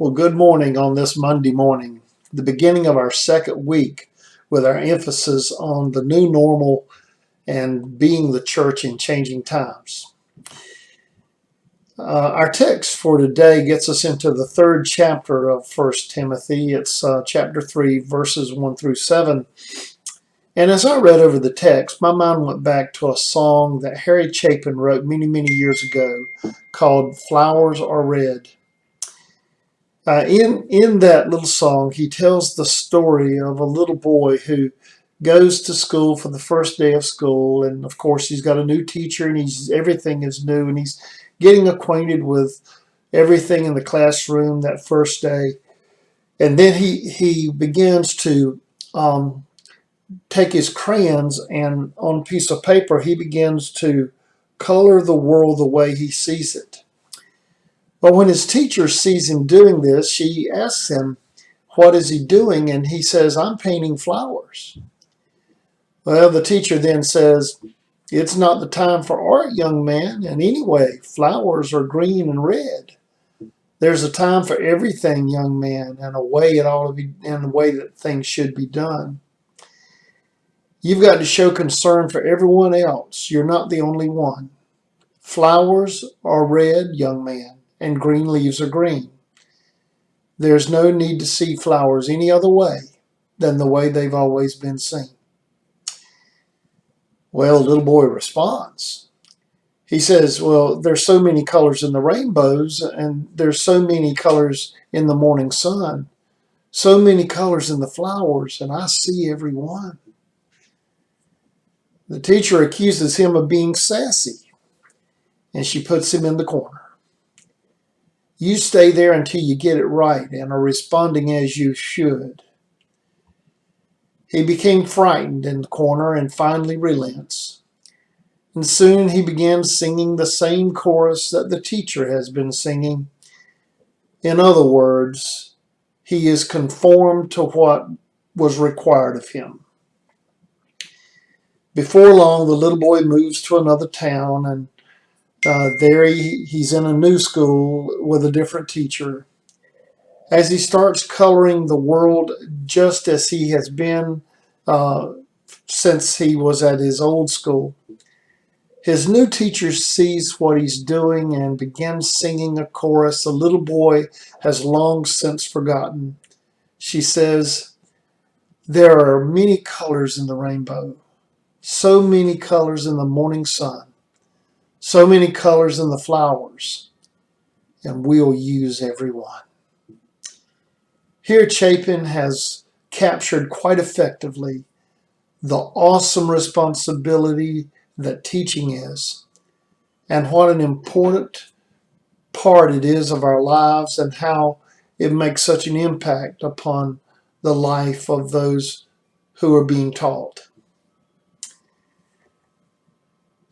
Well, good morning on this Monday morning, the beginning of our second week with our emphasis on the new normal and being the church in changing times. Our text for today gets us into the third chapter of 1 Timothy. It's chapter 3, verses 1 through 7. And as I read over the text, my mind went back to a song that Harry Chapin wrote many, many years ago called Flowers Are Red. In that little song, he tells the story of a little boy who goes to school for the first day of school, and of course he's got a new teacher, and everything is new, and he's getting acquainted with everything in the classroom that first day, and then he begins to take his crayons, and on a piece of paper he begins to color the world the way he sees it. But when his teacher sees him doing this, she asks him, what is he doing? And he says, I'm painting flowers. Well, the teacher then says, it's not the time for art, young man. And anyway, flowers are green and red. There's a time for everything, young man, and a way it ought to be, and the way that things should be done. You've got to show concern for everyone else. You're not the only one. Flowers are red, young man, and green leaves are green. There's no need to see flowers any other way than the way they've always been seen. Well, the little boy responds. He says, well, there's so many colors in the rainbows, and there's so many colors in the morning sun, so many colors in the flowers, and I see every one. The teacher accuses him of being sassy, and she puts him in the corner. You stay there until you get it right and are responding as you should. He became frightened in the corner and finally relents. And soon he begins singing the same chorus that the teacher has been singing. In other words, he is conformed to what was required of him. Before long, the little boy moves to another town, and there he's in a new school with a different teacher. As he starts coloring the world just as he has been since he was at his old school, his new teacher sees what he's doing and begins singing a chorus the little boy has long since forgotten. She says, there are many colors in the rainbow, so many colors in the morning sun, so many colors in the flowers, and we'll use every one. Here Chapin has captured quite effectively the awesome responsibility that teaching is, and what an important part it is of our lives, and how it makes such an impact upon the life of those who are being taught.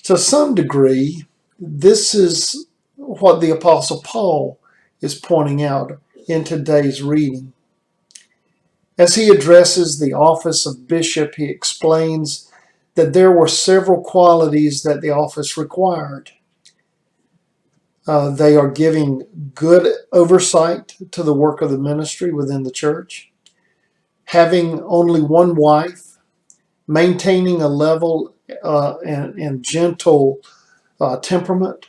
To some degree, this is what the Apostle Paul is pointing out in today's reading. As he addresses the office of bishop, he explains that there were several qualities that the office required. They are giving good oversight to the work of the ministry within the church, having only one wife, maintaining a level and gentle temperament,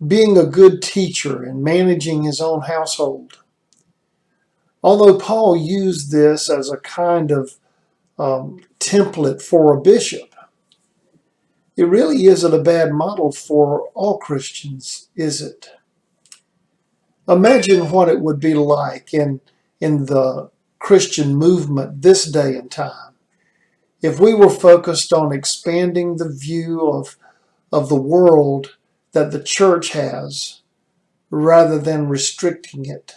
being a good teacher, and managing his own household. Although Paul used this as a kind of template for a bishop, it really isn't a bad model for all Christians, is it? Imagine what it would be like in the Christian movement this day and time if we were focused on expanding the view of the world that the church has rather than restricting it.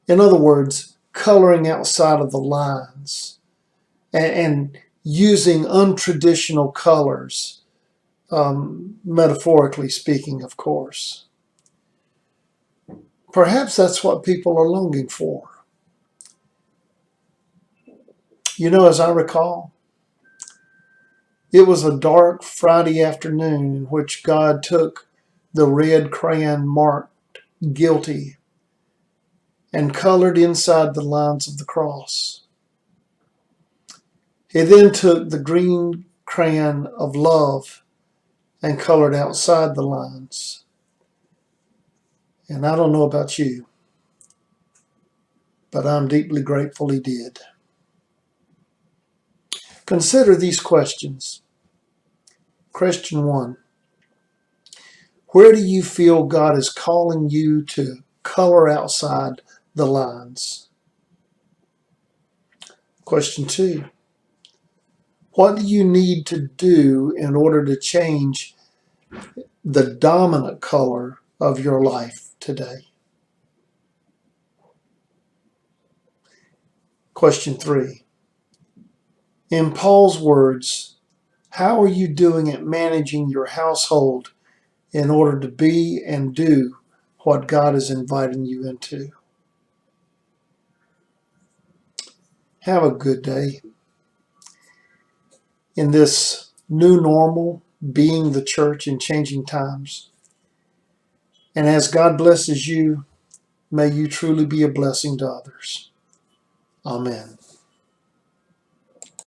In other words, coloring outside of the lines and using untraditional colors, metaphorically speaking, of course. Perhaps that's what people are longing for. You know, as I recall, it was a dark Friday afternoon in which God took the red crayon marked guilty and colored inside the lines of the cross. He then took the green crayon of love and colored outside the lines. And I don't know about you, but I'm deeply grateful he did. Consider these questions. Question 1. Where do you feel God is calling you to color outside the lines? Question 2. What do you need to do in order to change the dominant color of your life today? Question 3. In Paul's words, how are you doing at managing your household in order to be and do what God is inviting you into? Have a good day. In this new normal, being the church in changing times. And as God blesses you, may you truly be a blessing to others. Amen.